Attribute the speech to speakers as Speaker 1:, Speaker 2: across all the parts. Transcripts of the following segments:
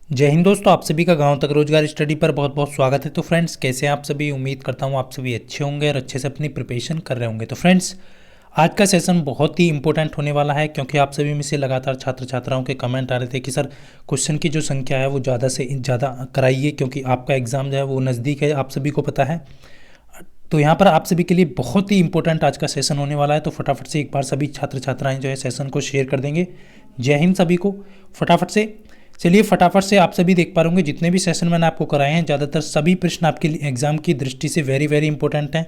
Speaker 1: जय हिंद दोस्तों, आप सभी का गांव तक रोजगार स्टडी पर बहुत बहुत स्वागत है। तो फ्रेंड्स, कैसे हैं आप सभी? उम्मीद करता हूं आप सभी अच्छे होंगे और अच्छे से अपनी प्रिपरेशन कर रहे होंगे। तो फ्रेंड्स, आज का सेशन बहुत ही इंपॉर्टेंट होने वाला है, क्योंकि आप सभी में से लगातार छात्र छात्राओं के कमेंट आ रहे थे कि सर क्वेश्चन की जो संख्या है वो ज़्यादा से ज़्यादा कराइए, क्योंकि आपका एग्ज़ाम जो है वो नज़दीक है, आप सभी को पता है। तो यहाँ पर आप सभी के लिए बहुत ही इंपॉर्टेंट आज का सेशन होने वाला है। तो फटाफट से एक बार सभी छात्र छात्राएं जो है सेशन को शेयर कर देंगे। जय हिंद सभी को। फटाफट से चलिए, फटाफट से आप सभी देख पा रहे होंगे जितने भी सेशन मैंने आपको कराए हैं, ज़्यादातर सभी प्रश्न आपके एग्जाम की दृष्टि से वेरी वेरी इंपॉर्टेंट हैं।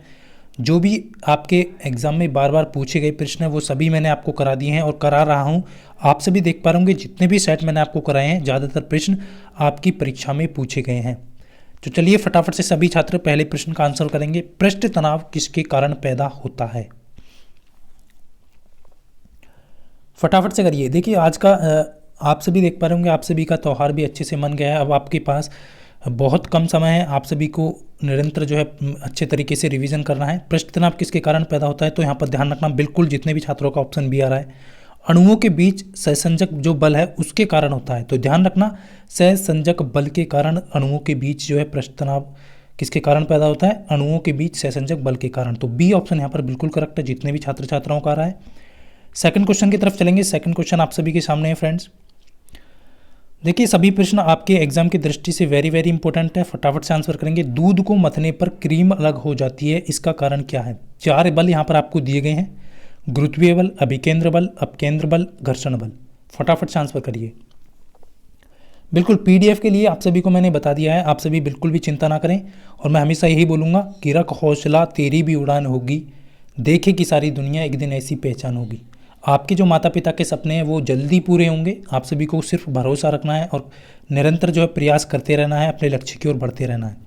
Speaker 1: जो भी आपके एग्जाम में बार बार पूछे गए प्रश्न हैं वो सभी मैंने आपको करा दिए हैं और करा रहा हूँ। आप सभी देख पा रहे होंगे जितने भी सेट मैंने आपको कराए हैं, ज़्यादातर प्रश्न आपकी परीक्षा में पूछे गए हैं। तो चलिए फटाफट से सभी छात्र पहले प्रश्न का आंसर करेंगे। पृष्ठ तनाव किसके कारण पैदा होता है? फटाफट से करिए। देखिए, आज का आप सभी देख पा रहे होंगे, आप सभी का त्यौहार भी अच्छे से मन गया है। अब आपके पास बहुत कम समय है, आप सभी को निरंतर जो है अच्छे तरीके से रिवीजन करना है। पृष्ठ तनाव किसके कारण पैदा होता है? तो यहाँ पर ध्यान रखना, बिल्कुल जितने भी छात्रों का ऑप्शन बी आ रहा है, अणुओं के बीच सहसंजक जो बल है उसके कारण होता है। तो ध्यान रखना, सहसंजक बल के कारण अणुओं के बीच जो है पृष्ठ तनाव किसके कारण पैदा होता है? अणुओं के बीच सहसंजक बल के कारण। तो बी ऑप्शन यहाँ पर बिल्कुल करेक्ट है, जितने भी छात्र छात्राओं का आ रहा है। सेकंड क्वेश्चन की तरफ चलेंगे। सेकंड क्वेश्चन आप सभी के सामने है फ्रेंड्स। देखिए, सभी प्रश्न आपके एग्जाम की दृष्टि से वेरी वेरी इंपॉर्टेंट है, फटाफट से आंसर करेंगे। दूध को मथने पर क्रीम अलग हो जाती है, इसका कारण क्या है? चार बल यहाँ पर आपको दिए गए हैं: गुरुत्वीय बल, अभिकेंद्र बल, अपकेंद्र बल, घर्षण बल। फटाफट से आंसर करिए। बिल्कुल पीडीएफ के लिए आप सभी को मैंने बता दिया है, आप सभी बिल्कुल भी चिंता ना करें। और मैं हमेशा यही बोलूँगा कि रख हौसला, तेरी भी उड़ान होगी, देखे कि सारी दुनिया एक दिन ऐसी पहचान होगी। आपके जो माता पिता के सपने हैं वो जल्दी पूरे होंगे। आप सभी को सिर्फ भरोसा रखना है और निरंतर जो है प्रयास करते रहना है, अपने लक्ष्य की ओर बढ़ते रहना है।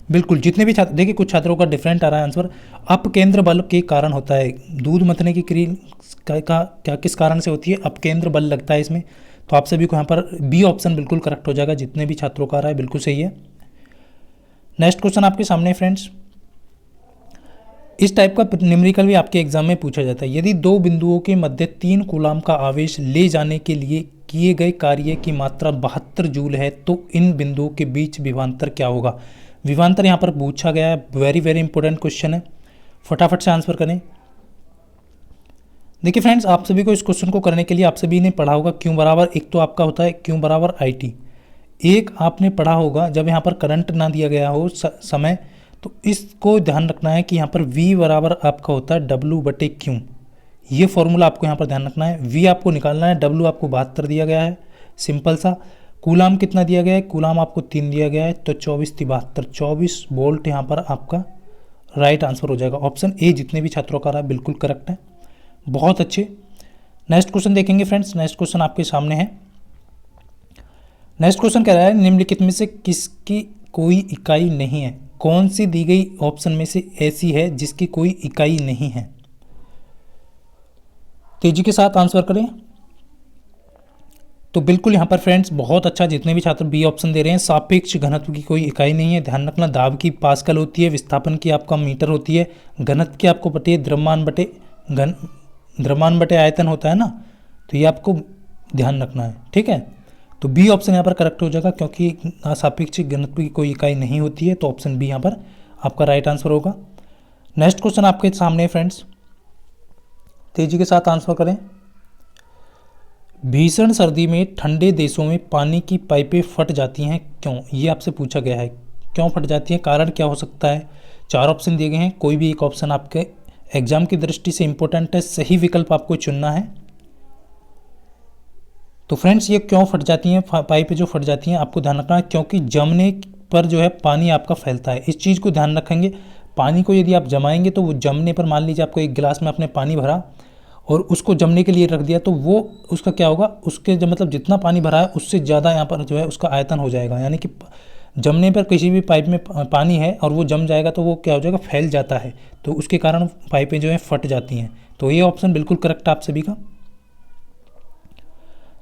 Speaker 1: बिल्कुल जितने भी छात्र, देखिए कुछ छात्रों का डिफरेंट आ रहा है आंसर। अपकेंद्र बल के कारण होता है। दूध मथने की क्रिया का क्या किस कारण से होती है? अपकेंद्र बल लगता है इसमें। तो आप सभी को यहाँ पर बी ऑप्शन बिल्कुल करेक्ट हो जाएगा, जितने भी छात्रों का आ रहा है बिल्कुल सही है। नेक्स्ट क्वेश्चन आपके सामने फ्रेंड्स। इस टाइप का न्यूमेरिकल भी आपके एग्जाम में पूछा जाता है। यदि दो बिंदुओं के मध्य 3 कूलाम का आवेश ले जाने के लिए किए गए कार्य की मात्रा 72 जूल है, तो इन बिंदुओं के बीच विभवांतर क्या होगा? विभवांतर यहाँ पर पूछा गया है, वेरी वेरी इंपॉर्टेंट क्वेश्चन है, फटाफट से आंसर करें। देखिए फ्रेंड्स, आप सभी को इस क्वेश्चन को करने के लिए आप सभी ने पढ़ा होगा क्यू बराबर, एक तो आपका होता है क्यू बराबर आई टी। एक आपने पढ़ा होगा जब यहाँ पर करंट ना दिया गया हो समय, तो इसको ध्यान रखना है कि यहाँ पर V बराबर आपका होता है W/Q। ये फॉर्मूला आपको यहाँ पर ध्यान रखना है। V आपको निकालना है, W आपको 72 दिया गया है, सिंपल सा। कूलाम कितना दिया गया है? कूलाम आपको 3 दिया गया है, तो 24 × 72, 24 वोल्ट यहाँ पर आपका राइट आंसर हो जाएगा। ऑप्शन ए जितने भी छात्रों का रहा है बिल्कुल करेक्ट है, बहुत अच्छे। नेक्स्ट क्वेश्चन देखेंगे फ्रेंड्स। नेक्स्ट क्वेश्चन आपके सामने है। नेक्स्ट क्वेश्चन कह रहा है, निम्नलिखित में से किसकी कोई इकाई नहीं है? कौन सी दी गई ऑप्शन में से ऐसी है जिसकी कोई इकाई नहीं है? तेजी के साथ आंसर करें। तो बिल्कुल यहाँ पर फ्रेंड्स बहुत अच्छा, जितने भी छात्र बी ऑप्शन दे रहे हैं। सापेक्ष घनत्व की कोई इकाई नहीं है, ध्यान रखना। दाब की पास्कल होती है, विस्थापन की आपका मीटर होती है, घनत्व की आपको पता है द्रव्यमान बटे आयतन होता है ना, तो ये आपको ध्यान रखना है, ठीक है। तो बी ऑप्शन यहाँ पर करेक्ट हो जाएगा, क्योंकि सापेक्ष घनत्व की कोई इकाई नहीं होती है, तो ऑप्शन बी यहाँ पर आपका राइट आंसर होगा। नेक्स्ट क्वेश्चन आपके सामने है फ्रेंड्स, तेजी के साथ आंसर करें। भीषण सर्दी में ठंडे देशों में पानी की पाइपें फट जाती हैं, क्यों? ये आपसे पूछा गया है, क्यों फट जाती हैं, कारण क्या हो सकता है? 4 ऑप्शन दिए गए हैं, कोई भी एक ऑप्शन आपके एग्जाम की दृष्टि से इंपॉर्टेंट है, सही विकल्प आपको चुनना है। तो फ्रेंड्स, ये क्यों फट जाती हैं पाइपें जो फट जाती हैं, आपको ध्यान रखना है, क्योंकि जमने पर जो है पानी आपका फैलता है। इस चीज़ को ध्यान रखेंगे। पानी को यदि आप जमाएंगे तो वो जमने पर, मान लीजिए आपको एक गिलास में आपने पानी भरा और उसको जमने के लिए रख दिया, तो वो उसका क्या होगा, उसके जो मतलब जितना पानी भरा है उससे ज़्यादा यहाँ पर जो है उसका आयतन हो जाएगा। यानी कि जमने पर किसी भी पाइप में पानी है और वो जम जाएगा तो वो क्या हो जाएगा, फैल जाता है, तो उसके कारण पाइपें जो है फट जाती हैं। तो ये ऑप्शन बिल्कुल करेक्ट आप सभी का।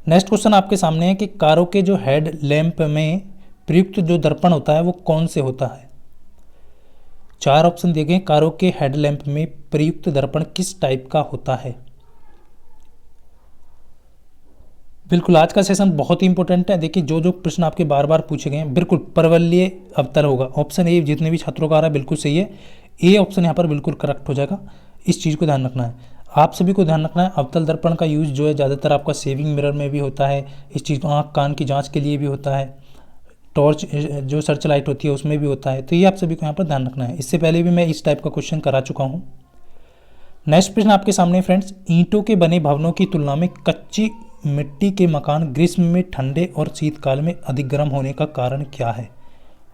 Speaker 1: नेक्स्ट क्वेश्चन आपके सामने है कि कारों के जो हेड लैंप में प्रयुक्त जो दर्पण होता है वो कौन से होता है? 4 ऑप्शन दिए गए, कारों के हेड लैंप में प्रयुक्त दर्पण किस टाइप का होता है? बिल्कुल, आज का सेशन बहुत ही इंपॉर्टेंट है। देखिए जो जो प्रश्न आपके बार बार पूछे गए हैं, बिल्कुल परवलय अवतल होगा। ऑप्शन ए जितने भी छात्रों का आ रहा है बिल्कुल सही है। ए ऑप्शन यहाँ पर बिल्कुल करेक्ट हो जाएगा। इस चीज़ को ध्यान रखना है, आप सभी को ध्यान रखना है। अवतल दर्पण का यूज़ जो है ज़्यादातर आपका सेविंग मिरर में भी होता है। इस चीज़ को आँख कान की जाँच के लिए भी होता है। टॉर्च जो सर्च लाइट होती है उसमें भी होता है। तो ये आप सभी को यहाँ पर ध्यान रखना है। इससे पहले भी मैं इस टाइप का क्वेश्चन करा चुका हूँ। नेक्स्ट प्रश्न आपके सामने फ्रेंड्स, ईंटों के बने भवनों की तुलना में कच्ची मिट्टी के मकान ग्रीष्म में ठंडे और शीतकाल में अधिक गर्म होने का कारण क्या है?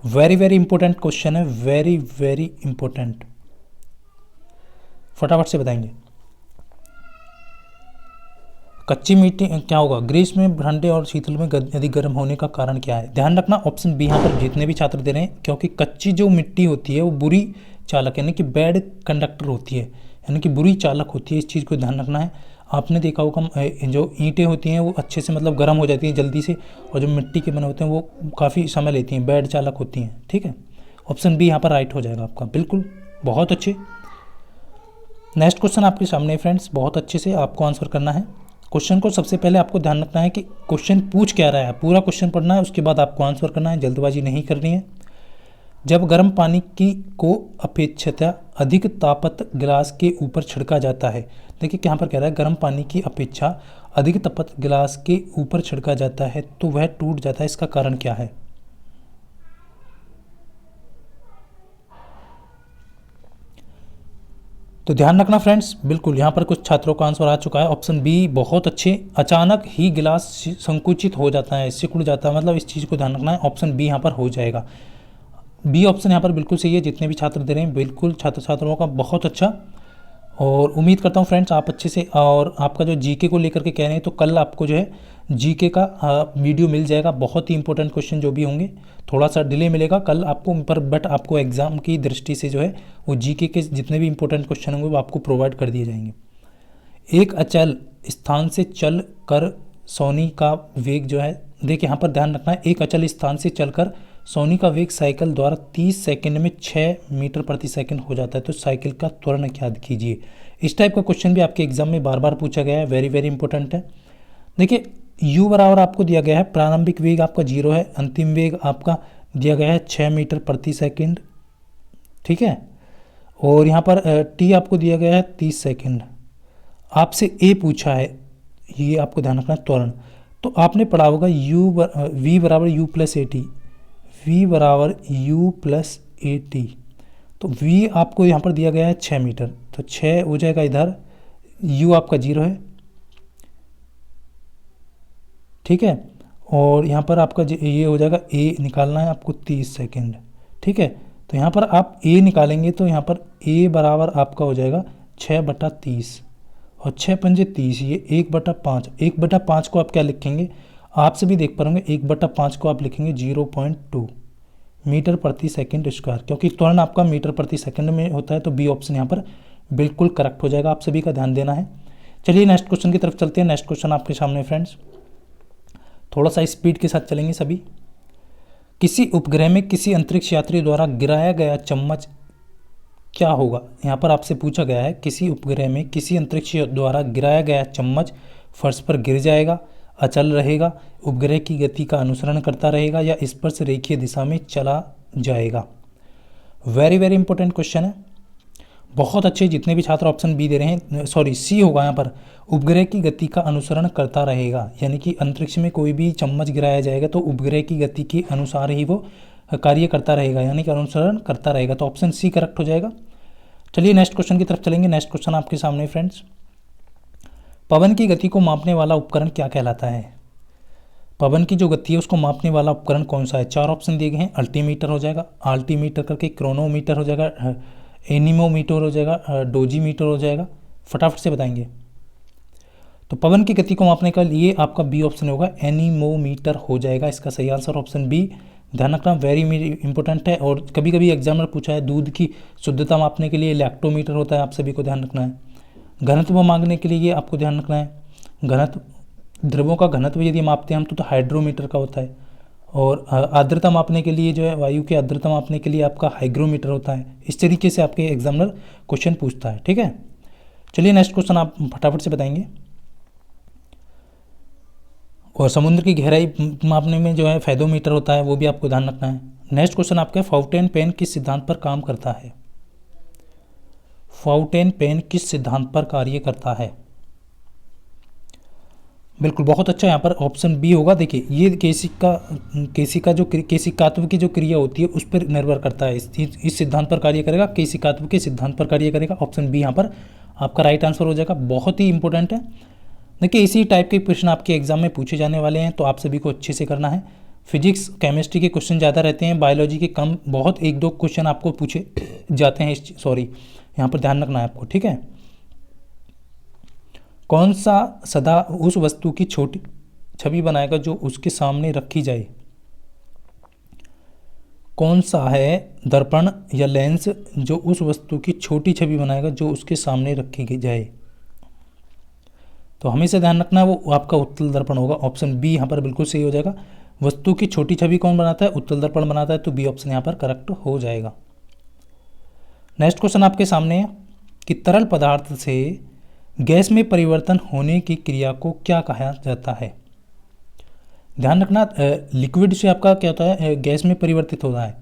Speaker 1: वेरी वेरी इंपॉर्टेंट क्वेश्चन है, वेरी वेरी इंपॉर्टेंट। फटाफट से बताएंगे। कच्ची मिट्टी क्या होगा? ग्रीष्म में ठंडे और शीतल में अधिक गर्म होने का कारण क्या है? ध्यान रखना ऑप्शन बी यहाँ पर जितने भी छात्र दे रहे हैं, क्योंकि कच्ची जो मिट्टी होती है वो बुरी चालक यानी कि बैड कंडक्टर होती है, यानी कि बुरी चालक होती है। इस चीज़ को ध्यान रखना है। आपने देखा होगा जो ईंटें होती हैं वो अच्छे से मतलब गर्म हो जाती हैं जल्दी से, और जो मिट्टी के बने होते हैं वो काफ़ी समय लेती हैं, बैड चालक होती हैं। ठीक है, ऑप्शन बी यहाँ पर राइट हो जाएगा आपका। बिल्कुल, बहुत अच्छे। नेक्स्ट क्वेश्चन आपके सामने फ्रेंड्स, बहुत अच्छे से आपको आंसर करना है। क्वेश्चन को सबसे पहले आपको ध्यान रखना है कि क्वेश्चन पूछ क्या रहा है, पूरा क्वेश्चन पढ़ना है, उसके बाद आपको आंसर करना है, जल्दबाजी नहीं करनी है। जब गर्म पानी की को अपेक्षाकृत अधिक तापत गिलास के ऊपर छिड़का जाता है, देखिए यहाँ पर कह रहा है गर्म पानी की अपेक्षा अधिक तापत गिलास के ऊपर छिड़का जाता है तो वह टूट जाता है, इसका कारण क्या है? तो ध्यान रखना फ्रेंड्स, बिल्कुल यहाँ पर कुछ छात्रों का आंसर आ चुका है। ऑप्शन बी बहुत अच्छे, अचानक ही गिलास संकुचित हो जाता है, सिकुड़ जाता है, मतलब इस चीज़ को ध्यान रखना है। ऑप्शन बी यहाँ पर हो जाएगा। बी ऑप्शन यहाँ पर बिल्कुल सही है। जितने भी छात्र दे रहे हैं बिल्कुल छात्र छात्राओं का बहुत अच्छा, और उम्मीद करता हूँ फ्रेंड्स आप अच्छे से, और आपका जो जीके को लेकर के कह रहे हैं तो कल आपको जो है जीके का वीडियो मिल जाएगा। बहुत ही इंपॉर्टेंट क्वेश्चन जो भी होंगे, थोड़ा सा डिले मिलेगा कल आपको, पर बट आपको एग्जाम की दृष्टि से जो है वो जीके के जितने भी इंपॉर्टेंट क्वेश्चन होंगे वो आपको प्रोवाइड कर दिए जाएंगे। एक अचल स्थान से चल कर सोनी का वेग जो है, देखिए यहाँ पर ध्यान रखना है, एक अचल स्थान से चलकर सोनी का वेग साइकिल द्वारा 30 सेकंड में 6 मीटर प्रति सेकंड हो जाता है, तो साइकिल का त्वरण ज्ञात कीजिए। इस टाइप का क्वेश्चन भी आपके एग्जाम में बार बार पूछा गया है, वेरी वेरी इंपॉर्टेंट है। देखिए u बराबर आपको दिया गया है, प्रारंभिक वेग आपका 0 है, अंतिम वेग आपका दिया गया है 6 मीटर प्रति सेकंड। ठीक है, और यहाँ पर t आपको दिया गया है 30 सेकंड। आपसे a पूछा है, ये आपको ध्यान रखना है त्वरण। तो आपने पढ़ा होगा v बराबर u plus A T, v बराबर u प्लस ए टी। तो v आपको यहाँ पर दिया गया है 6 मीटर, तो 6 हो जाएगा इधर, u आपका 0 है। ठीक है, और यहाँ पर आपका ये हो जाएगा, a निकालना है आपको 30 सेकेंड। ठीक है, तो यहाँ पर आप a निकालेंगे तो यहाँ पर a बराबर आपका हो जाएगा 6/30, और 6 पंजे 30, ये 1/5। 1/5 को आप क्या लिखेंगे, आप सभी देख पा रहे 1/5 को आप लिखेंगे 0.2 मीटर प्रति सेकंड स्क्वायर, क्योंकि त्वरण आपका मीटर प्रति सेकंड में होता है। तो बी ऑप्शन यहाँ पर बिल्कुल करेक्ट हो जाएगा, आप सभी का ध्यान देना है। चलिए नेक्स्ट क्वेश्चन की तरफ चलते हैं। नेक्स्ट क्वेश्चन आपके सामने फ्रेंड्स, थोड़ा सा स्पीड के साथ चलेंगे सभी। किसी उपग्रह में किसी अंतरिक्ष यात्री द्वारा गिराया गया चम्मच क्या होगा? यहाँ पर आपसे पूछा गया है किसी उपग्रह में किसी अंतरिक्ष द्वारा गिराया गया चम्मच फर्श पर गिर जाएगा, अचल रहेगा, उपग्रह की गति का अनुसरण करता रहेगा, या स्पर्श रेखीय दिशा में चला जाएगा। वेरी वेरी इंपॉर्टेंट क्वेश्चन है, बहुत अच्छे। जितने भी छात्र ऑप्शन बी दे रहे हैं, सॉरी सी होगा यहाँ पर, उपग्रह की गति का अनुसरण करता रहेगा, यानी कि अंतरिक्ष में कोई भी चम्मच गिराया जाएगा तो उपग्रह की गति के अनुसार ही वो कार्य करता रहेगा, यानी कि अनुसरण करता रहेगा। तो ऑप्शन सी करेक्ट हो जाएगा। चलिए नेक्स्ट क्वेश्चन की तरफ चलेंगे। नेक्स्ट क्वेश्चन आपके सामने फ्रेंड्स, पवन की गति को मापने वाला उपकरण क्या कहलाता है? पवन की जो गति है उसको मापने वाला उपकरण कौन सा है? 4 ऑप्शन दिए गए हैं। अल्टीमीटर हो जाएगा, आल्टीमीटर करके क्रोनोमीटर हो जाएगा, एनीमोमीटर हो जाएगा, डोजीमीटर हो जाएगा। फटाफट से बताएंगे। तो पवन की गति को मापने का लिए आपका बी ऑप्शन होगा, एनीमोमीटर हो जाएगा इसका सही आंसर, ऑप्शन बी। ध्यान रखना, वेरी इंपॉर्टेंट है। और कभी कभी एग्जामिनर पूछा है दूध की शुद्धता मापने के लिए लैक्टोमीटर होता है, आप सभी को ध्यान रखना है। घनत्व मांगने के लिए आपको ध्यान रखना है, घनत्व द्रवों का घनत्व यदि मापते हैं हम तो हाइड्रोमीटर का होता है। और आर्द्रता मापने के लिए जो है, वायु की आर्द्रता मापने के लिए आपका हाइग्रोमीटर होता है। इस तरीके से आपके एग्जामिनर क्वेश्चन पूछता है। ठीक है, चलिए नेक्स्ट क्वेश्चन आप फटाफट से बताएंगे। और समुद्र की गहराई मापने में जो है फेदोमीटर होता है, वो भी आपको ध्यान रखना है। नेक्स्ट क्वेश्चन आपका, फाउंटेन पेन किस सिद्धांत पर काम करता है? फाउंटेन पेन किस सिद्धांत पर कार्य करता है? बिल्कुल, बहुत अच्छा। यहाँ पर ऑप्शन बी होगा। देखिए, ये केशिकात्व की जो क्रिया होती है उस पर निर्भर करता है। इस सिद्धांत पर कार्य करेगा, केशिकात्व के सिद्धांत पर कार्य करेगा। ऑप्शन बी यहाँ पर आपका राइट आंसर हो जाएगा। बहुत ही इंपॉर्टेंट है। देखिए, इसी टाइप के क्वेश्चन आपके एग्जाम में पूछे जाने वाले हैं, तो आप सभी को अच्छे से करना है। फिजिक्स केमिस्ट्री के क्वेश्चन ज़्यादा रहते हैं, बायोलॉजी के कम, बहुत एक दो क्वेश्चन आपको पूछे जाते हैं। सॉरी, यहाँ पर ध्यान रखना है आपको, ठीक है। कौन सा सदा उस वस्तु की छोटी छवि बनाएगा जो उसके सामने रखी जाए? कौन सा है दर्पण या लेंस जो उस वस्तु की छोटी छवि बनाएगा जो उसके सामने रखी जाए? तो हमेशा ध्यान रखना है, वो आपका उत्तल दर्पण होगा। ऑप्शन बी यहाँ पर बिल्कुल सही हो जाएगा। वस्तु की छोटी छवि कौन बनाता है? उत्तल दर्पण बनाता है, तो बी ऑप्शन यहाँ पर करेक्ट हो जाएगा। नेक्स्ट क्वेश्चन आपके सामने है कि तरल पदार्थ से गैस में परिवर्तन होने की क्रिया को क्या कहा जाता है? ध्यान रखना, लिक्विड से आपका क्या होता है? गैस में परिवर्तित होता है,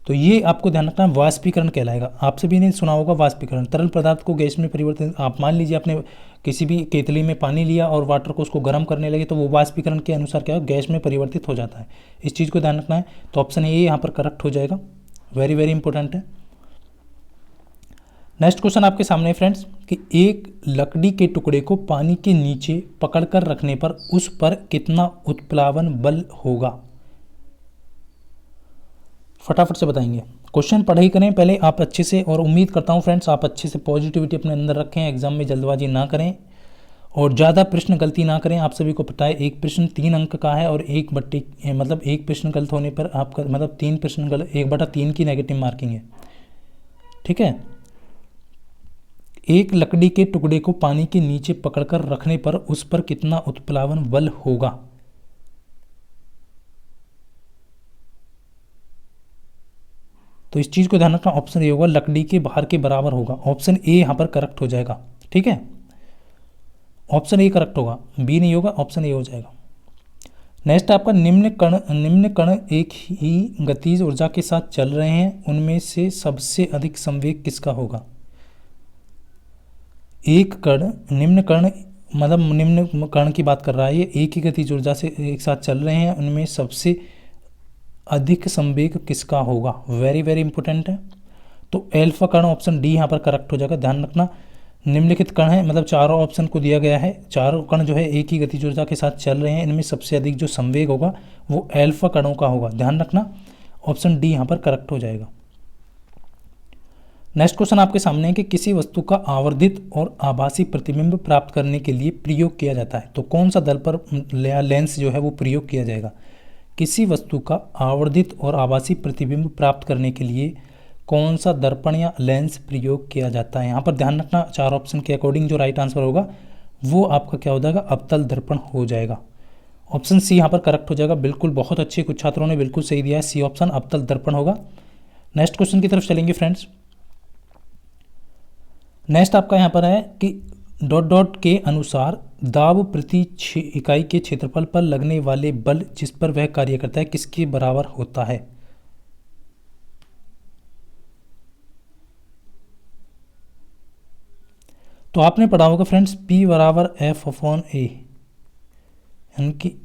Speaker 1: तो ये आपको ध्यान रखना वाष्पीकरण कहलाएगा। आप सभी ने सुना होगा वाष्पीकरण। तरल पदार्थ को गैस में परिवर्तित, आप मान लीजिए आपने किसी भी केतली में पानी लिया और वाटर को उसको गर्म करने लगे, तो वो वाष्पीकरण के अनुसार क्या है? गैस में परिवर्तित हो जाता है। इस चीज़ को ध्यान रखना है। तो ऑप्शन ए यहाँ पर करेक्ट हो जाएगा। वेरी वेरी इंपॉर्टेंट है। नेक्स्ट क्वेश्चन आपके सामने फ्रेंड्स कि एक लकड़ी के टुकड़े को पानी के नीचे पकड़कर रखने पर उस पर कितना उत्प्लावन बल होगा? फटाफट से बताएंगे। क्वेश्चन पढ़ाई करें पहले आप अच्छे से, और उम्मीद करता हूं फ्रेंड्स आप अच्छे से पॉजिटिविटी अपने अंदर रखें, एग्जाम में जल्दबाजी ना करें और ज़्यादा प्रश्न गलती ना करें। आप सभी को पता है एक प्रश्न 3 अंक का है और एक प्रश्न गलत होने पर आपका मतलब 3 प्रश्न गलत, 1/3 की नेगेटिव मार्किंग है, ठीक है। एक लकड़ी के टुकड़े को पानी के नीचे पकड़कर रखने पर उस पर कितना उत्प्लावन बल होगा? तो इस चीज को ध्यान रखना। ऑप्शन ए होगा, लकड़ी के भार के बराबर होगा। ऑप्शन ए यहां पर करेक्ट हो जाएगा, ठीक है। ऑप्शन ए करेक्ट होगा, बी नहीं होगा, ऑप्शन ए हो जाएगा। नेक्स्ट आपका, निम्न कण एक ही गतिज ऊर्जा के साथ चल रहे हैं, उनमें से सबसे अधिक संवेग किसका होगा? एक कण, निम्न कण मतलब निम्न कण की बात कर रहा है, ये एक ही गतिज ऊर्जा से एक साथ चल रहे हैं, उनमें सबसे अधिक संवेग किसका होगा? वेरी वेरी इंपॉर्टेंट है। तो एल्फा कण ऑप्शन डी यहाँ पर करेक्ट हो जाएगा। ध्यान रखना, निम्नलिखित कण है, मतलब चारों ऑप्शन को दिया गया है, चारों कण जो है एक ही गतिज ऊर्जा के साथ चल रहे हैं, इनमें सबसे अधिक जो संवेग होगा वो एल्फा कणों का होगा। ध्यान रखना, ऑप्शन डी यहाँ पर करेक्ट हो जाएगा। नेक्स्ट क्वेश्चन आपके सामने है कि किसी वस्तु का आवर्धित और आभासी प्रतिबिंब प्राप्त करने के लिए प्रयोग किया जाता है, तो कौन सा दर्पण लेंस जो है वो प्रयोग किया जाएगा? किसी वस्तु का आवर्धित और आभासी प्रतिबिंब प्राप्त करने के लिए कौन सा दर्पण या लेंस प्रयोग किया जाता है? यहाँ पर ध्यान रखना, 4 ऑप्शन के अकॉर्डिंग जो राइट आंसर होगा वो आपका क्या हो जाएगा? अवतल दर्पण हो जाएगा। ऑप्शन सी यहाँ पर करेक्ट हो जाएगा। बिल्कुल, बहुत अच्छे कुछ छात्रों ने बिल्कुल सही दिया है, सी ऑप्शन अवतल दर्पण होगा। नेक्स्ट क्वेश्चन की तरफ चलेंगे फ्रेंड्स। नेक्स्ट आपका यहाँ पर है कि डॉट के अनुसार दाब प्रति इकाई के क्षेत्रफल पर लगने वाले बल जिस पर वह कार्य करता है किसके बराबर होता है? तो आपने पढ़ा होगा फ्रेंड्स P बराबर F/A, यानी कि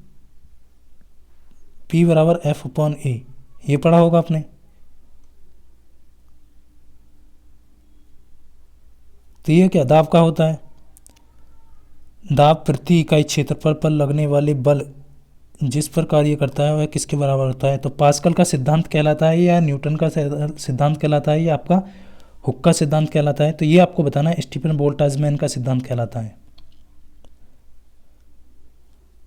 Speaker 1: P बराबर F/A, ये पढ़ा होगा आपने। तो ये क्या दाब का होता है? दाब प्रति इकाई क्षेत्रफल पर लगने वाले बल जिस पर कार्य करता है वह किसके बराबर होता है? तो पास्कल का सिद्धांत कहलाता है या न्यूटन का सिद्धांत कहलाता है या आपका हुक का सिद्धांत कहलाता है? तो ये आपको बताना है, स्टीफन बोल्ट्जमैन का सिद्धांत कहलाता है।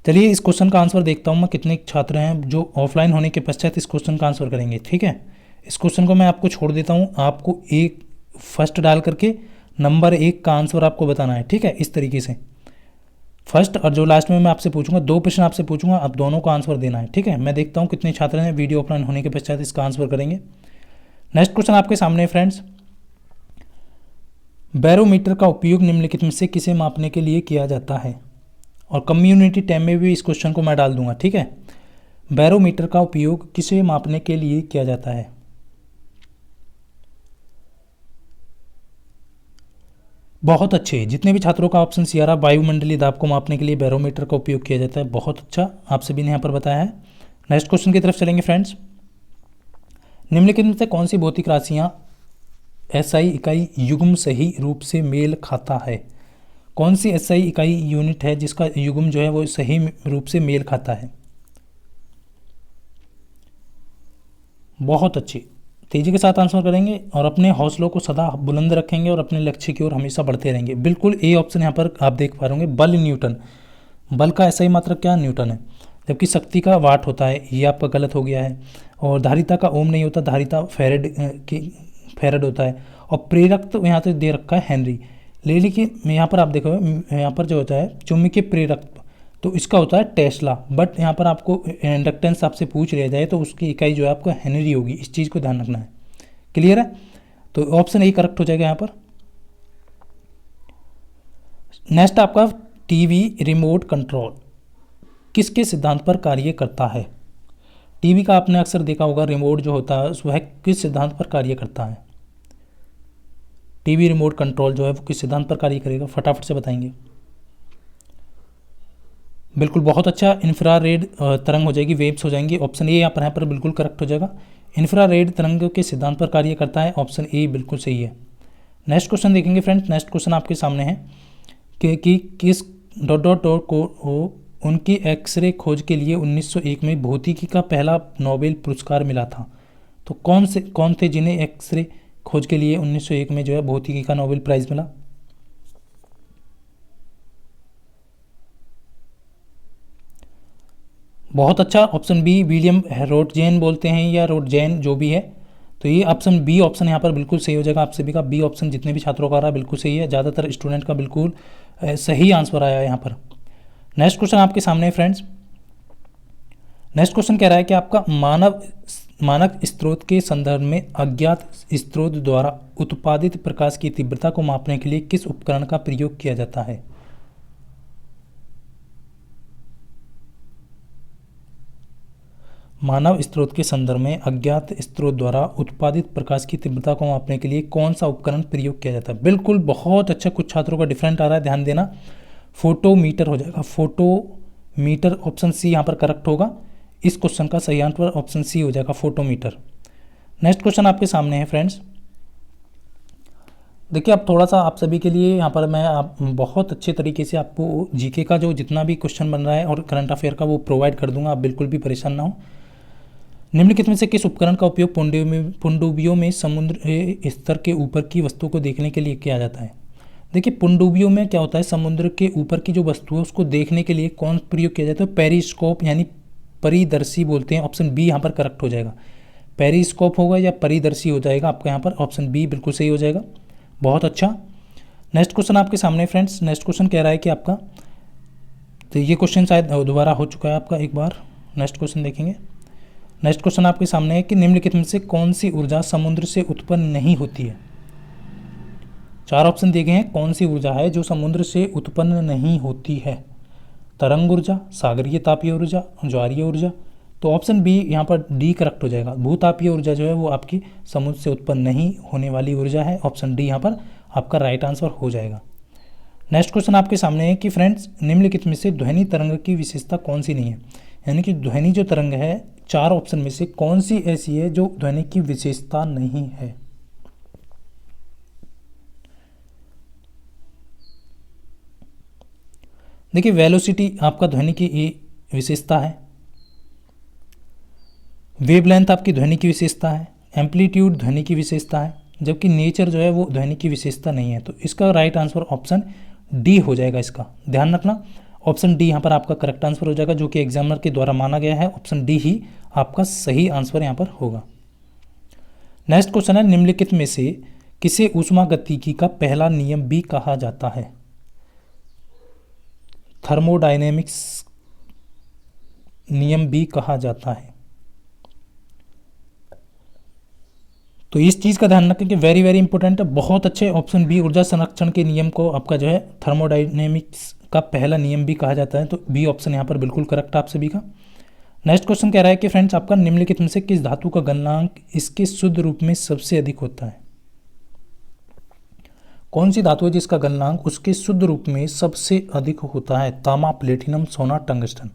Speaker 1: चलिए इस क्वेश्चन का आंसर देखता हूँ मैं, कितने छात्र हैं जो ऑफलाइन होने के पश्चात इस क्वेश्चन का आंसर करेंगे, ठीक है। इस क्वेश्चन को मैं आपको छोड़ देता हूँ, आपको एक फर्स्ट डाल करके नंबर 1 का आंसर आपको बताना है, ठीक है। इस तरीके से फर्स्ट और जो लास्ट में मैं आपसे पूछूंगा 2 प्रश्न आपसे पूछूंगा, आप दोनों का आंसर देना है, ठीक है। मैं देखता हूँ कितने छात्र हैं वीडियो ऑफलाइन होने के पश्चात इसका आंसर करेंगे। नेक्स्ट क्वेश्चन आपके सामने फ्रेंड्स, बैरोमीटर का उपयोग निम्नलिखित में से किसे मापने के लिए किया जाता है? और कम्युनिटी टैब में भी इस क्वेश्चन को मैं डाल दूंगा, ठीक है। बैरोमीटर का उपयोग किसे मापने के लिए किया जाता है? बहुत अच्छे, जितने भी छात्रों का ऑप्शन सी आ रहा, वायुमंडलीय दाब को मापने के लिए बैरोमीटर का उपयोग किया जाता है। बहुत अच्छा, आप सभी ने यहाँ पर बताया है। नेक्स्ट क्वेश्चन की तरफ चलेंगे फ्रेंड्स। निम्नलिखित में से कौन सी भौतिक राशियाँ एसआई इकाई युग्म सही रूप से मेल खाता है? कौन सी एसआई इकाई यूनिट है जिसका युग्म जो है वो सही रूप से मेल खाता है? बहुत अच्छे, तेजी के साथ आंसर करेंगे और अपने हौसलों को सदा बुलंद रखेंगे और अपने लक्ष्य की ओर हमेशा बढ़ते रहेंगे। बिल्कुल ए ऑप्शन यहाँ पर आप देख पा रहे होंगे, बल न्यूटन। बल का ऐसा ही मात्रक क्या? न्यूटन है। जबकि शक्ति का वाट होता है, ये आपका गलत हो गया है। और धारिता का ओम नहीं होता, धारिता फेरेड होता है। और प्रेरक तो यहाँ तो दे रखा है हेनरी। लेकिन यहाँ पर आप देखो, यहाँ पर जो होता है चुंबकीय प्रेरक, तो इसका होता है टेस्ला। बट यहाँ पर आपको इंडक्टेंस आपसे पूछ लिया जाए तो उसकी इकाई जो है आपको हेनरी होगी। इस चीज़ को ध्यान रखना है। क्लियर है? तो ऑप्शन ए करेक्ट हो जाएगा यहाँ पर। नेक्स्ट आपका टीवी रिमोट कंट्रोल किसके सिद्धांत पर कार्य करता है? टीवी का आपने अक्सर देखा होगा, रिमोट जो होता है वह किस सिद्धांत पर कार्य करता है? टीवी रिमोट कंट्रोल जो है वो किस सिद्धांत पर कार्य करेगा? फटाफट से बताएंगे। बिल्कुल, बहुत अच्छा, इंफ्रारेड तरंग हो जाएगी, वेव्स हो जाएंगी। ऑप्शन ए यहाँ पर बिल्कुल करेक्ट हो जाएगा। इंफ्रारेड तरंग के सिद्धांत पर कार्य करता है, ऑप्शन ए बिल्कुल सही है। नेक्स्ट क्वेश्चन देखेंगे फ्रेंड्स। नेक्स्ट क्वेश्चन आपके सामने है कि किस डॉट डॉट डॉट को उनकी एक्सरे खोज के लिए 1901 में भौतिकी का पहला नोबेल पुरस्कार मिला था। तो कौन थे जिन्हें एक्सरे खोज के लिए 1901 में जो है भौतिकी का नोबेल प्राइज़ मिला? बहुत अच्छा, ऑप्शन बी, विलियम रोटजेन बोलते हैं या रोटजेन, जो भी है। तो ये ऑप्शन बी ऑप्शन यहाँ पर बिल्कुल सही हो जाएगा। आप सभी का बी ऑप्शन जितने भी छात्रों का आ रहा है बिल्कुल सही है। ज़्यादातर स्टूडेंट का बिल्कुल सही आंसर आया है यहाँ पर। नेक्स्ट क्वेश्चन आपके सामने है फ्रेंड्स। नेक्स्ट क्वेश्चन कह रहा है कि आपका मानक स्रोत के संदर्भ में अज्ञात स्रोत द्वारा उत्पादित प्रकाश की तीव्रता को मापने के लिए किस उपकरण का प्रयोग किया जाता है? मानव स्रोत के संदर्भ में अज्ञात स्रोत द्वारा उत्पादित प्रकाश की तीव्रता को मापने के लिए कौन सा उपकरण प्रयोग किया जाता है? बिल्कुल, बहुत अच्छा, कुछ छात्रों का डिफरेंट आ रहा है, ध्यान देना। फोटोमीटर हो जाएगा, फोटोमीटर, ऑप्शन सी यहाँ पर करेक्ट होगा। इस क्वेश्चन का सही आंसर ऑप्शन सी हो जाएगा, फोटोमीटर। नेक्स्ट क्वेश्चन आपके सामने है फ्रेंड्स। देखिए, अब थोड़ा सा आप सभी के लिए यहाँ पर मैं आप बहुत अच्छे तरीके से आपको जीके का जो जितना भी क्वेश्चन बन रहा है और करंट अफेयर का वो प्रोवाइड कर दूंगा, आप बिल्कुल भी परेशान ना हो। निम्नलिखित में से किस उपकरण का उपयोग पनडुब्बियों में समुद्र स्तर के ऊपर की वस्तु को देखने के लिए किया जाता है? देखिए, पनडुब्बियों में क्या होता है, समुद्र के ऊपर की जो वस्तु है उसको देखने के लिए कौन प्रयोग किया जाता है? पेरिस्कोप, यानी परिदर्शी बोलते हैं। ऑप्शन बी यहाँ पर करेक्ट हो जाएगा। पेरिस्कोप होगा या परिदर्शी हो जाएगा आपका यहाँ पर, ऑप्शन बी बिल्कुल सही हो जाएगा। बहुत अच्छा। नेक्स्ट क्वेश्चन आपके सामने फ्रेंड्स। नेक्स्ट क्वेश्चन कह रहा है कि आपका, तो ये क्वेश्चन शायद दोबारा हो चुका है आपका एक बार। नेक्स्ट क्वेश्चन देखेंगे। नेक्स्ट क्वेश्चन आपके सामने है कि निम्नलिखित में से कौन सी ऊर्जा समुद्र से उत्पन्न नहीं होती है? चार ऑप्शन दिए गए हैं, कौन सी ऊर्जा है जो समुद्र से उत्पन्न नहीं होती है? तरंग ऊर्जा, सागरीय तापीय ऊर्जा, ज्वारीय ऊर्जा। तो ऑप्शन बी यहाँ पर डी करेक्ट हो जाएगा। भूतापीय ऊर्जा जो है वो आपकी समुद्र से उत्पन्न नहीं होने वाली ऊर्जा है, ऑप्शन डी यहाँ पर आपका राइट आंसर हो जाएगा। नेक्स्ट क्वेश्चन आपके सामने है कि फ्रेंड्स, निम्नलिखित में से ध्वनि तरंग की विशेषता कौन सी नहीं है? यानी कि ध्वनि जो तरंग है, चार ऑप्शन में से कौन सी ऐसी है जो ध्वनि की विशेषता नहीं है? देखिए, वेलोसिटी आपका ध्वनि की विशेषता है, वेवलेंथ आपकी ध्वनि की विशेषता है, एम्पलीट्यूड ध्वनि की विशेषता है, जबकि नेचर जो है वो ध्वनि की विशेषता नहीं है। तो इसका राइट आंसर ऑप्शन डी हो जाएगा। इसका ध्यान रखना, ऑप्शन डी यहाँ पर आपका करेक्ट आंसर हो जाएगा, जो कि एग्जामिनर के द्वारा माना गया है। ऑप्शन डी ही आपका सही आंसर यहाँ पर होगा। नेक्स्ट क्वेश्चन है, निम्नलिखित में से किसे ऊष्मागतिकी का पहला नियम भी कहा जाता है? थर्मोडायनेमिक्स नियम भी कहा जाता है। तो इस चीज़ का ध्यान रखें कि वेरी वेरी इंपॉर्टेंट है, बहुत अच्छे। ऑप्शन बी ऊर्जा संरक्षण के नियम को आपका जो है थर्मोडाइनेमिक्स का पहला नियम भी कहा जाता है, तो बी ऑप्शन यहाँ पर बिल्कुल करेक्ट है आप सभी का। नेक्स्ट क्वेश्चन कह रहा है कि फ्रेंड्स आपका निम्नलिखित में से किस धातु का गलनांक इसके शुद्ध रूप में सबसे अधिक होता है। कौन सी धातु है जिसका गलनांक उसके शुद्ध रूप में सबसे अधिक होता है। तांबा, प्लेटिनम, सोना, टंगस्टन।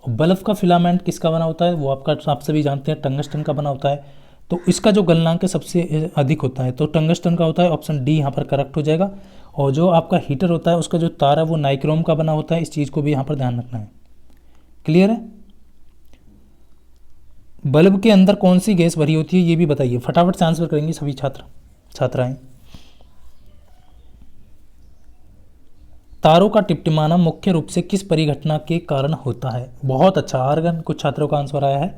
Speaker 1: और बल्ब का फिलामेंट किसका बना होता है, वो आपका आप सभी जानते हैं टंगस्टन का बना होता है। तो इसका जो गलनांक है सबसे अधिक होता है तो टंगस्टन का होता है, ऑप्शन डी यहाँ पर करेक्ट हो जाएगा। और जो आपका हीटर होता है उसका जो तार है वो नाइक्रोम का बना होता है, इस चीज़ को भी यहाँ पर ध्यान रखना है। क्लियर है। बल्ब के अंदर कौन सी गैस भरी होती है ये भी बताइए, फटाफट से आंसर करेंगे सभी छात्र छात्राएं। तारों का टिमटिमाना मुख्य रूप से किस परिघटना के कारण होता है। बहुत अच्छा, आर्गन कुछ छात्रों का आंसर आया है।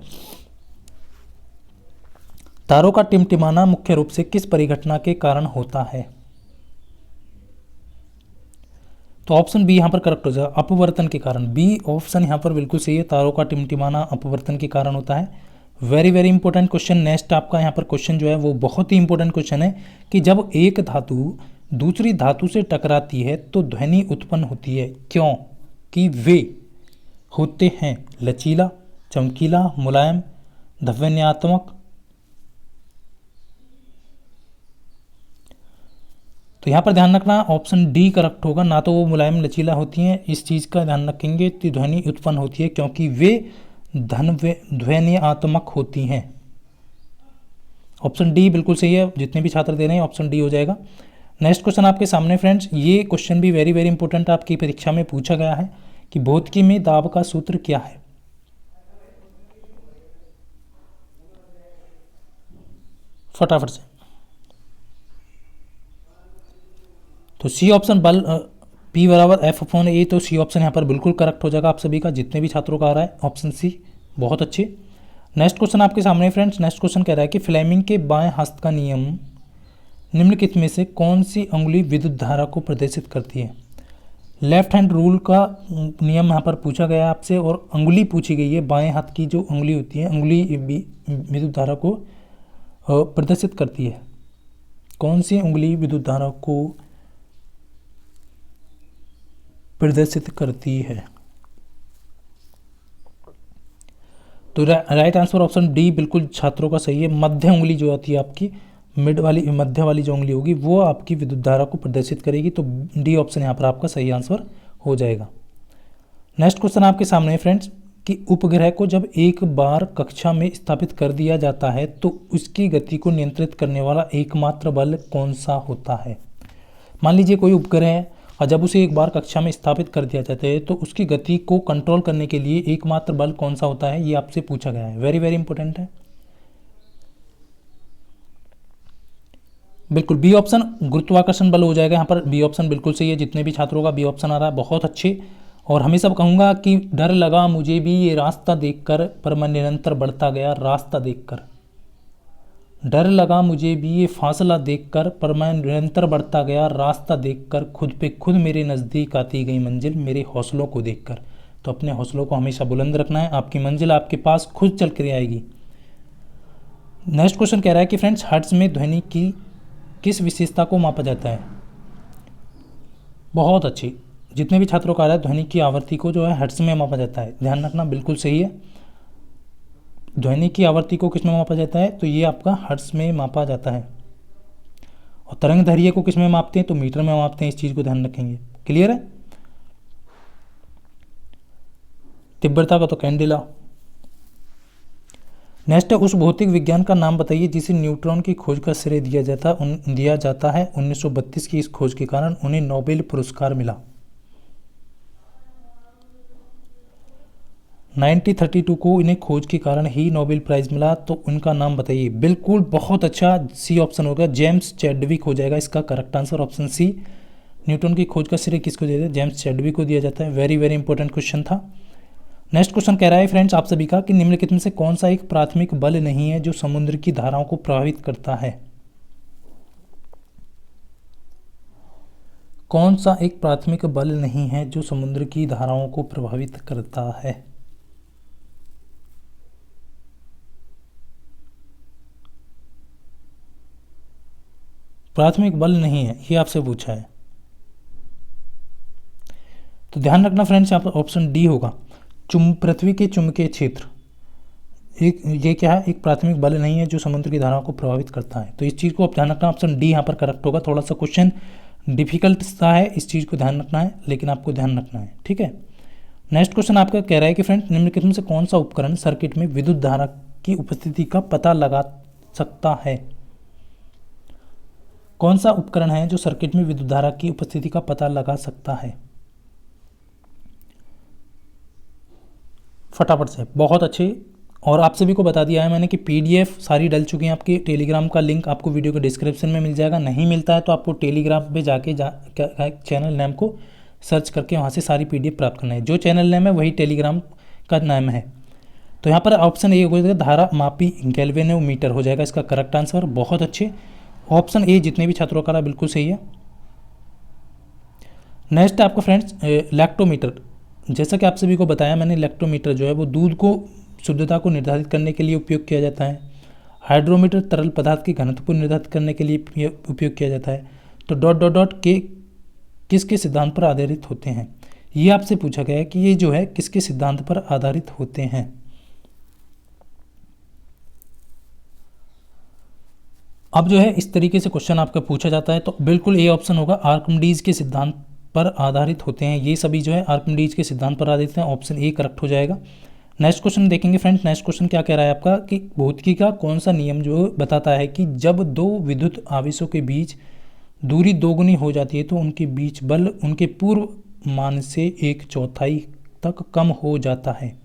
Speaker 1: तारों का टिमटिमाना मुख्य रूप से किस परिघटना के कारण होता है। तो ऑप्शन बी यहाँ पर करेक्ट हो जाएगा, अपवर्तन के कारण। बी ऑप्शन यहाँ पर बिल्कुल सही है, तारों का टिमटिमाना अपवर्तन के कारण होता है। Very very important question. Next आपका यहाँ पर क्वेश्चन जो है वो बहुत ही इंपॉर्टेंट क्वेश्चन है कि जब एक धातु दूसरी धातु से टकराती है तो ध्वनि उत्पन्न होती है, क्यों कि वे होते हैं लचीला, चमकीला, मुलायम, ध्वन्यात्मक। तो यहाँ पर ध्यान रखना ऑप्शन डी करेक्ट होगा, ना तो वो मुलायम लचीला होती हैं, इस चीज़ का ध्यान रखेंगे कि ध्वनि उत्पन्न होती है क्योंकि वे ध्वन्यात्मक होती हैं। ऑप्शन डी बिल्कुल सही है, जितने भी छात्र दे रहे हैं ऑप्शन डी हो जाएगा। नेक्स्ट क्वेश्चन आपके सामने फ्रेंड्स, ये क्वेश्चन भी वेरी वेरी इंपॉर्टेंट आपकी परीक्षा में पूछा गया है कि भौतिकी में दाब का सूत्र क्या है। फटाफट से। तो सी ऑप्शन बल P बराबर F अपॉन ए, तो सी ऑप्शन यहाँ पर बिल्कुल करेक्ट हो जाएगा आप सभी का, जितने भी छात्रों का आ रहा है ऑप्शन सी, बहुत अच्छे। नेक्स्ट क्वेश्चन आपके सामने फ्रेंड्स, नेक्स्ट क्वेश्चन कह रहा है कि फ्लेमिंग के बाएं हस्त का नियम निम्नलिखित में से कौन सी उंगली विद्युत धारा को प्रदर्शित करती है। लेफ्ट हैंड रूल का नियम यहाँ पर पूछा गया है आपसे और उंगली पूछी गई है, बाएं हाथ की जो उंगली होती है उंगली विद्युत धारा को प्रदर्शित करती है। कौन सी उंगली विद्युत धारा को प्रदर्शित करती है। तो राइट आंसर ऑप्शन डी बिल्कुल छात्रों का सही है। मध्य उंगली जो आती है आपकी, मध्य वाली जो उंगली होगी वो आपकी विद्युत धारा को प्रदर्शित करेगी, तो डी ऑप्शन यहाँ पर आपका सही आंसर हो जाएगा। नेक्स्ट क्वेश्चन आपके सामने है फ्रेंड्स कि उपग्रह को जब एक बार कक्षा में स्थापित कर दिया जाता है तो उसकी गति को नियंत्रित करने वाला एकमात्र बल कौन सा होता है। मान लीजिए कोई उपग्रह है और जब उसे एक बार कक्षा में स्थापित कर दिया जाता है तो उसकी गति को कंट्रोल करने के लिए एकमात्र बल कौन सा होता है, ये आपसे पूछा गया है। वेरी वेरी इंपॉर्टेंट है। बिल्कुल बी ऑप्शन गुरुत्वाकर्षण बल हो जाएगा यहाँ पर, बी ऑप्शन बिल्कुल सही है, जितने भी छात्रों का बी ऑप्शन आ रहा है बहुत अच्छे। और हमेशा कहूँगा कि डर लगा मुझे भी ये रास्ता देखकर पर मैं निरंतर बढ़ता गया रास्ता देखकर। डर लगा मुझे भी ये फासला देखकर पर मैं निरंतर बढ़ता गया रास्ता देखकर, खुद पे खुद मेरे नज़दीक आती गई मंजिल मेरे हौसलों को देखकर। तो अपने हौसलों को हमेशा बुलंद रखना है, आपकी मंजिल आपके पास खुद चल कर आएगी। नेक्स्ट क्वेश्चन कह रहा है कि फ्रेंड्स हर्ट्ज में ध्वनि की किस विशेषता को मापा जाता है। बहुत अच्छी, जितने भी छात्रों का आ रहा है ध्वनि की आवृत्ति को जो है हर्ट्ज में मापा जाता है, ध्यान रखना बिल्कुल सही है। ध्वनि की आवृत्ति को किस में मापा जाता है, तो ये आपका हर्ट्ज में मापा जाता है। और तरंग दैर्घ्य को किस में मापते हैं, तो मीटर में मापते हैं, इस चीज़ को ध्यान रखेंगे। क्लियर है। तीव्रता का तो कैंडेला। नेक्स्ट है उस भौतिक विज्ञान का नाम बताइए जिसे न्यूट्रॉन की खोज का श्रेय दिया जाता है। 1932 की इस खोज के कारण उन्हें नोबेल पुरस्कार मिला। 1932 को इन्हें खोज के कारण ही नोबेल प्राइज मिला, तो उनका नाम बताइए। बिल्कुल बहुत अच्छा, सी ऑप्शन होगा, जेम्स चैडविक हो जाएगा इसका correct answer, option C. Newton की खोज का श्रेय किसको दिया जाता है, जेम्स चैडविक को दिया जाता है। वेरी वेरी इंपॉर्टेंट क्वेश्चन था। नेक्स्ट क्वेश्चन कह रहा है फ्रेंड्स आप सभी का कि निम्नलिखित में से कौन सा एक प्राथमिक बल नहीं है जो समुद्र की धाराओं को प्रभावित करता है। कौन सा एक प्राथमिक बल नहीं है जो समुद्र की धाराओं को प्रभावित करता है। प्राथमिक बल नहीं है, ये आपसे पूछा है। तो ध्यान रखना फ्रेंड्स, यहाँ पर ऑप्शन डी होगा, पृथ्वी के चुंबकीय क्षेत्र। ये क्या है, एक प्राथमिक बल नहीं है जो समुद्र की धाराओं को प्रभावित करता है। तो इस चीज़ को आप ध्यान रखना, ऑप्शन डी यहाँ पर करेक्ट होगा। थोड़ा सा क्वेश्चन डिफिकल्ट सा है, इस चीज़ को ध्यान रखना है, लेकिन आपको ध्यान रखना है, ठीक है। नेक्स्ट क्वेश्चन आपका कह रहा है कि फ्रेंड्स निम्नलिखित में से कौन सा उपकरण सर्किट में विद्युत धारा की उपस्थिति का पता लगा सकता है। कौन सा उपकरण है जो सर्किट में विद्युत धारा की उपस्थिति का पता लगा सकता है। फटाफट से, बहुत अच्छे। और आप सभी को बता दिया है मैंने कि पीडीएफ सारी डल चुकी हैं। आपकी टेलीग्राम का लिंक आपको वीडियो के डिस्क्रिप्शन में मिल जाएगा। नहीं मिलता है तो आपको टेलीग्राम पे जाके चैनल नेम को सर्च करके वहाँ से सारी पीडीएफ प्राप्त करना है। जो चैनल नेम है वही टेलीग्राम का नाम है। तो यहाँ पर ऑप्शन ए हो जाएगा, धारा मापी गैल्वेनोमीटर हो जाएगा इसका करेक्ट आंसर। बहुत अच्छे, ऑप्शन ए जितने भी छात्रों का बिल्कुल सही है। नेक्स्ट है आपका फ्रेंड्स लैक्टोमीटर। जैसा कि आप सभी को बताया मैंने, लैक्टोमीटर जो है वो दूध को शुद्धता को निर्धारित करने के लिए उपयोग किया जाता है। हाइड्रोमीटर तरल पदार्थ के घनत्व को निर्धारित करने के लिए उपयोग किया जाता है। तो डॉट डॉट डॉट के किसके सिद्धांत पर आधारित होते हैं, ये आपसे पूछा गया है कि ये जो है किसके सिद्धांत पर आधारित होते हैं। अब जो है इस तरीके से क्वेश्चन आपका पूछा जाता है, तो बिल्कुल ए ऑप्शन होगा, आर्किमिडीज के सिद्धांत पर आधारित होते हैं। ये सभी जो है आर्किमिडीज के सिद्धांत पर आधारित हैं, ऑप्शन ए करेक्ट हो जाएगा। नेक्स्ट क्वेश्चन देखेंगे फ्रेंड्स। नेक्स्ट क्वेश्चन क्या कह रहा है आपका कि भौतिकी का कौन सा नियम जो बताता है कि जब दो विद्युत आवेशों के बीच दूरी दोगुनी हो जाती है तो उनके बीच बल उनके पूर्व मान से 1/4 तक कम हो जाता है।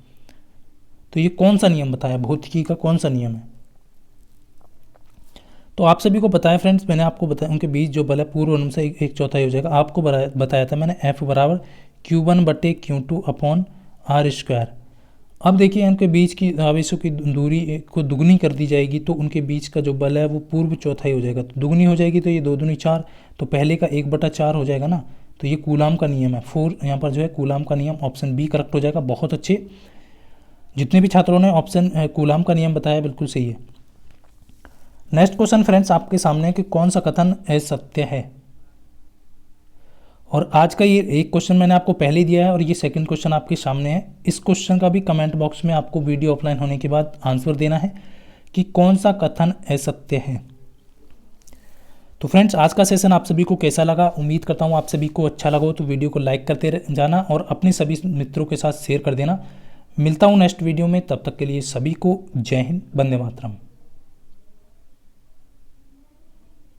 Speaker 1: तो ये कौन सा नियम बताया, भौतिकी का कौन सा नियम है। तो आप सभी को बताया फ्रेंड्स, मैंने आपको बताया उनके बीच जो बल है पूर्व अनुम से 1/4 हो जाएगा। आपको बताया था मैंने F बराबर Q1/Q2/R²। अब देखिए इनके बीच की आवेशों की दूरी को दुगनी कर दी जाएगी तो उनके बीच का जो बल है वो पूर्व चौथाई हो जाएगा। तो दुगनी हो जाएगी तो ये 2 दूनी 4, तो पहले का 1/4 हो जाएगा ना। तो ये कूलाम का नियम है, 4 यहाँ पर जो है कूलाम का नियम, ऑप्शन बी करेक्ट हो जाएगा। बहुत अच्छे, जितने भी छात्रों ने ऑप्शन कूलाम का नियम बताया बिल्कुल सही है। नेक्स्ट क्वेश्चन फ्रेंड्स आपके सामने कि कौन सा कथन असत्य है। और आज का ये एक क्वेश्चन मैंने आपको पहले दिया है और ये सेकंड क्वेश्चन आपके सामने है। इस क्वेश्चन का भी कमेंट बॉक्स में आपको वीडियो ऑफलाइन होने के बाद आंसर देना है कि कौन सा कथन असत्य है। तो फ्रेंड्स आज का सेशन आप सभी को कैसा लगा, उम्मीद करता हूँ आप सभी को अच्छा लगा हो। तो वीडियो को लाइक करते जाना और अपने सभी मित्रों के साथ शेयर कर देना। मिलता हूँ नेक्स्ट वीडियो में, तब तक के लिए सभी को जय हिंद, वंदे मातरम।